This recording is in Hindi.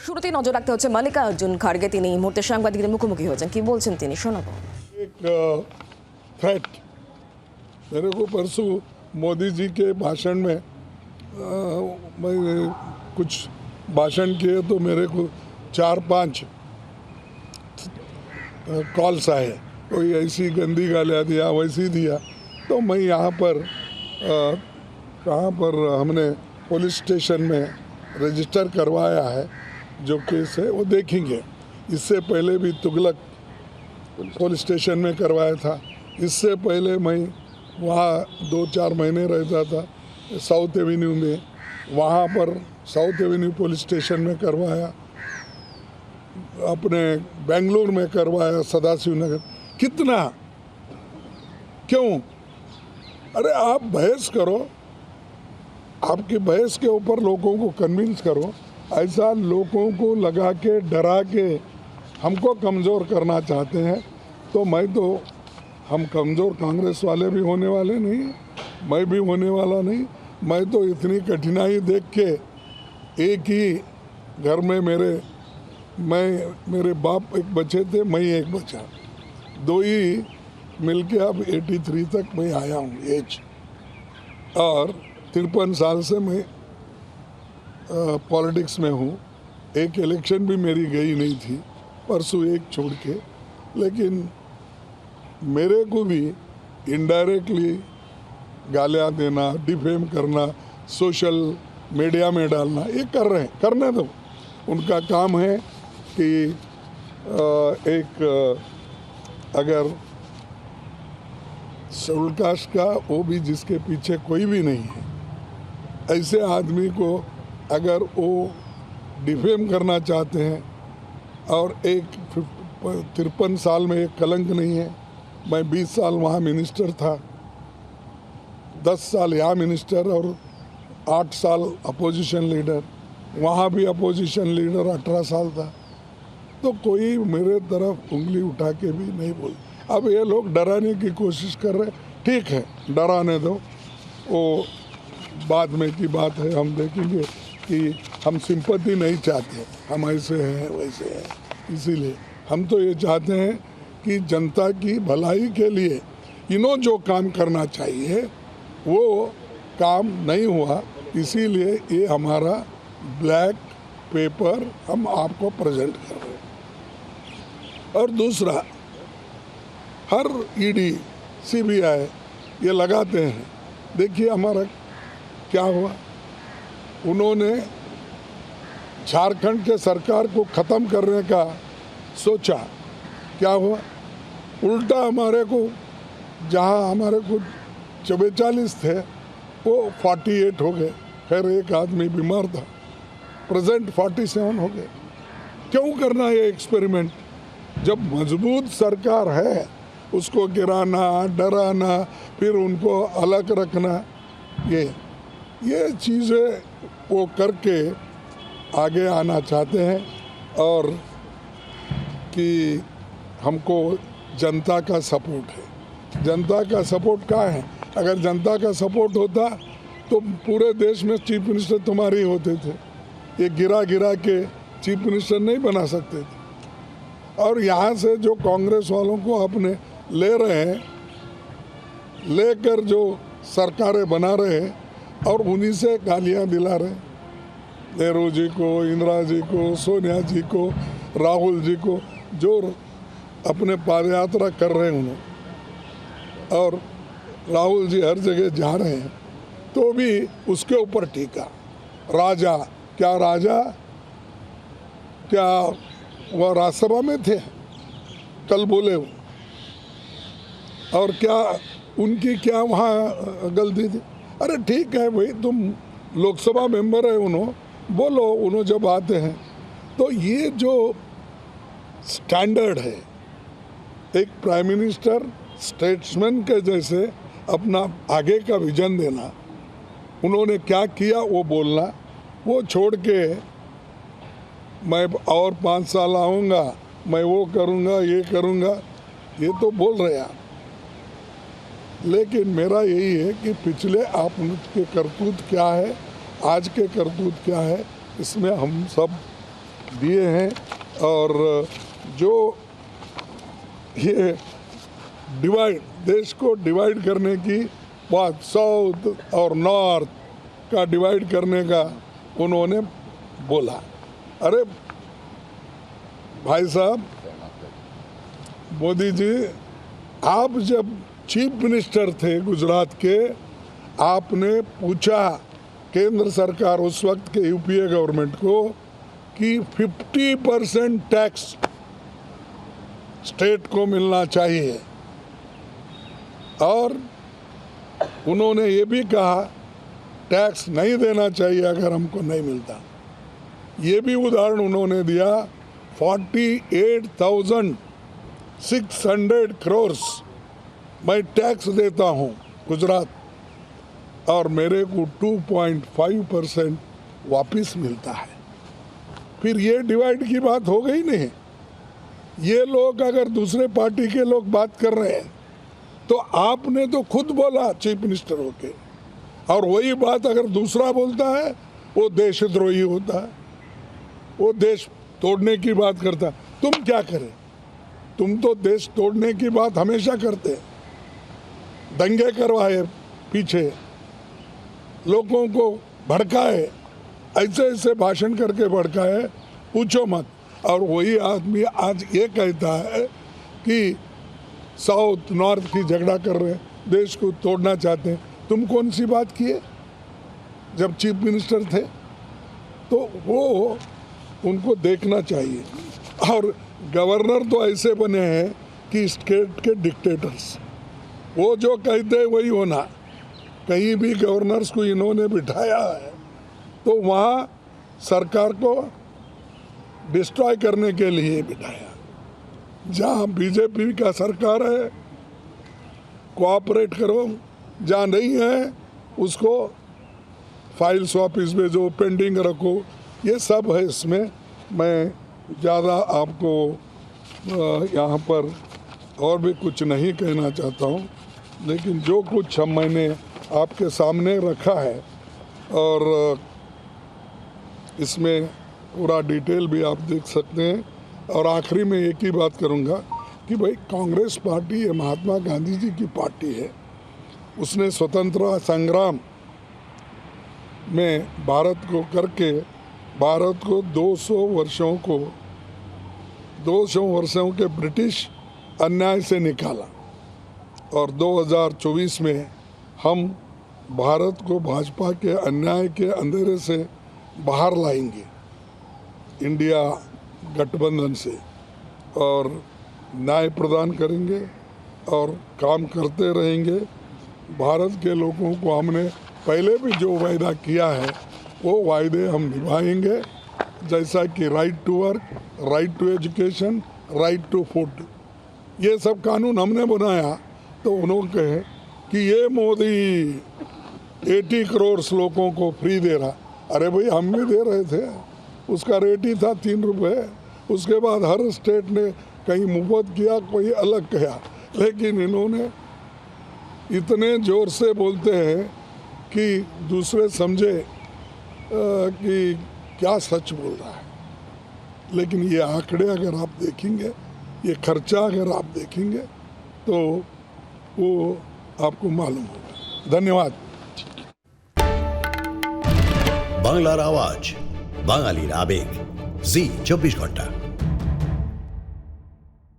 শুরুতেই নজর রাখতে হচ্ছে মাল্লিকার্জুন খাড়গে, তিনি এই মুহূর্তে সাংবাদিকদের মুখোমুখি হয়েছেন। কি বলছেন তিনি, শোনাবো। एक थ्रेट मेरे को परसों मोदी जी के भाषण में मैं कुछ भाषण किए तो मेरे को 4-5 कॉल्स आए, कोई ऐसी गंदी गालियाँ दिया, वैसी दिया। तो मैं यहाँ पर कहाँ पर हमने पुलिस स्टेशन में रजिस्टर करवाया है, जो केस है वो देखेंगे। इससे पहले भी तुगलक पुलिस स्टेशन में करवाया था। इससे पहले मैं वहाँ 2-4 महीने रहता था साउथ एवेन्यू में, वहाँ पर साउथ एवेन्यू पुलिस स्टेशन में करवाया, अपने बेंगलुरु में करवाया, सदाशिव नगर। कितना, क्यों? अरे आप बहस करो, आपकी बहस के ऊपर लोगों को कन्विंस करो। ऐसा लोगों को लगा के डरा के हमको कमज़ोर करना चाहते हैं तो हम कमज़ोर कांग्रेस वाले भी होने वाले नहीं, मैं भी होने वाला नहीं। मैं तो इतनी कठिनाई देख के, एक ही घर में मेरे बाप एक बच्चे थे, मैं एक बचा, दो ही मिलके अब 83 तक मैं आया हूँ एज, और 53 साल से मैं पॉलिटिक्स में हूँ। एक इलेक्शन भी मेरी गई नहीं थी, परसों एक छोड़ के। लेकिन मेरे को भी इनडायरेक्टली गालियाँ देना, डिफेम करना, सोशल मीडिया में डालना, ये कर रहे हैं, करने दो। उनका काम है कि अगर शेड्यूल कास्ट का, वो भी जिसके पीछे कोई भी नहीं है, ऐसे आदमी को अगर वो डिफेम करना चाहते हैं, और एक 53 साल में एक कलंक नहीं है। मैं 20 साल वहाँ मिनिस्टर था, 10 साल यहाँ मिनिस्टर, और 8 साल अपोजिशन लीडर। वहाँ भी अपोजिशन लीडर 18 साल था। तो कोई मेरे तरफ उंगली उठा के भी नहीं बोल। अब ये लोग डराने की कोशिश कर रहे, ठीक है, डराने दो, वो बाद में की बात है। हम देखेंगे कि हम सिंपैथी नहीं चाहते, हम ऐसे हैं वैसे हैं। इसीलिए हम तो ये चाहते हैं कि जनता की भलाई के लिए इन्हों जो काम करना चाहिए वो काम नहीं हुआ। इसीलिए ये हमारा ब्लैक पेपर हम आपको प्रेजेंट कर रहे हैं। और दूसरा, हर ईडी सीबीआई ये लगाते हैं। देखिए हमारा क्या हुआ, उन्होंने झारखंड के सरकार को ख़त्म करने का सोचा, क्या हुआ, उल्टा हमारे को, जहां हमारे को 44 थे वो 48 हो गए। खैर एक आदमी बीमार था, प्रेजेंट 47 हो गए। क्यों करना ये एक्सपेरिमेंट? जब मजबूत सरकार है उसको गिराना, डराना, फिर उनको अलग रखना, ये चीज़ें वो करके आगे आना चाहते हैं। और कि हमको जनता का सपोर्ट है। जनता का सपोर्ट कहाँ है? अगर जनता का सपोर्ट होता तो पूरे देश में चीफ मिनिस्टर तुम्हारे ही होते थे। ये गिरा के चीफ मिनिस्टर नहीं बना सकते थे। और यहाँ से जो कांग्रेस वालों को अपने ले रहे हैं, लेकर जो सरकारें बना रहे हैं, और उन्हीं से गालियाँ दिला रहे हैं। नेहरू जी को, इंदिरा जी को, सोनिया जी को, राहुल जी को, जो अपने पादयात्रा कर रहे हैं उन्होंने, और राहुल जी हर जगह जा रहे हैं, तो भी उसके ऊपर टीका। राजा क्या वह राज्यसभा में थे? कल बोले वो। और क्या उनकी क्या वहाँ गलती थी? अरे ठीक है भाई, तुम लोकसभा मेंबर है, उन्होंने बोलो, उन्होंने जब आते हैं। तो ये जो स्टैंडर्ड है, एक प्राइम मिनिस्टर स्टेट्समैन के जैसे अपना आगे का विजन देना, उन्होंने क्या किया वो बोलना, वो छोड़ के मैं और 5 साल आऊँगा, मैं वो करूँगा, ये करूँगा, ये तो बोल रहे आप। लेकिन मेरा यही है कि पिछले आप के करतूत क्या है, आज के करतूत क्या है, इसमें हम सब दिए हैं। और जो ये डिवाइड, देश को डिवाइड करने की बात, साउथ और नॉर्थ का डिवाइड करने का उन्होंने बोला। अरे भाई साहब, मोदी जी, आप जब चीफ मिनिस्टर थे गुजरात के, आपने पूछा केंद्र सरकार उस वक्त के यूपीए गवर्नमेंट को कि 50% टैक्स स्टेट को मिलना चाहिए, और उन्होंने ये भी कहा टैक्स नहीं देना चाहिए अगर हमको नहीं मिलता। ये भी उदाहरण उन्होंने दिया, 48,600 करोड़ मैं टैक्स देता हूँ गुजरात, और मेरे को 2.5% वापस मिलता है। फिर ये डिवाइड की बात हो गई नहीं। ये लोग अगर दूसरे पार्टी के लोग बात कर रहे हैं तो आपने तो खुद बोला चीफ मिनिस्टर होके, और वही बात अगर दूसरा बोलता है वो देशद्रोही होता है, वो देश तोड़ने की बात करता है। तुम क्या करें? तुम तो देश तोड़ने की बात हमेशा करते हैं, दंगे करवाए, पीछे लोगों को भड़काए, ऐसे ऐसे भाषण करके भड़काए, पूछो मत। और वही आदमी आज ये कहता है कि साउथ नॉर्थ की झगड़ा कर रहे हैं, देश को तोड़ना चाहते हैं। तुम कौन सी बात किए जब चीफ मिनिस्टर थे? तो वो उनको देखना चाहिए। और गवर्नर तो ऐसे बने हैं कि स्टेट के डिक्टेटर्स, वो जो कहते हैं वही होना। कहीं भी गवर्नर्स को इन्होंने बिठाया है तो वहाँ सरकार को डिस्ट्रॉय करने के लिए बिठाया। जहाँ बीजेपी का सरकार है कोऑपरेट करो, जहाँ नहीं है उसको फाइल्स वापस भेजो, पेंडिंग रखो, ये सब है इसमें। मैं ज़्यादा आपको यहाँ पर और भी कुछ नहीं कहना चाहता हूँ, लेकिन जो कुछ मैंने आपके सामने रखा है और इसमें पूरा डिटेल भी आप देख सकते हैं। और आखिरी में एक ही बात करूँगा कि भाई कांग्रेस पार्टी ये महात्मा गांधी जी की पार्टी है। उसने स्वतंत्रता संग्राम में भारत को करके भारत को 200 वर्षों के ब्रिटिश अन्याय से निकाला, और 2024 में हम भारत को भाजपा के अन्याय के अंधेरे से बाहर लाएंगे इंडिया गठबंधन से, और न्याय प्रदान करेंगे और काम करते रहेंगे। भारत के लोगों को हमने पहले भी जो वायदा किया है वो वायदे हम निभाएंगे, जैसा कि right to work, right to education, right to food, ये सब कानून हमने बनाया। तो उन्होंने कहे कि ये मोदी 80 करोड़ लोगों को फ्री दे रहा। अरे भाई, हम भी दे रहे थे, उसका रेट ही था 3 रुपये। उसके बाद हर स्टेट ने कहीं मुफ्त किया, कोई अलग किया, लेकिन इन्होंने इतने ज़ोर से बोलते हैं कि दूसरे समझे कि क्या सच बोल रहा है। लेकिन ये आंकड़े अगर आप देखेंगे, ये खर्चा अगर आप देखेंगे तो वो आपको मालूम होगा। धन्यवाद। বাংলার আওয়াজ, বাঙালির আবেগ, জি 24 ঘন্টা।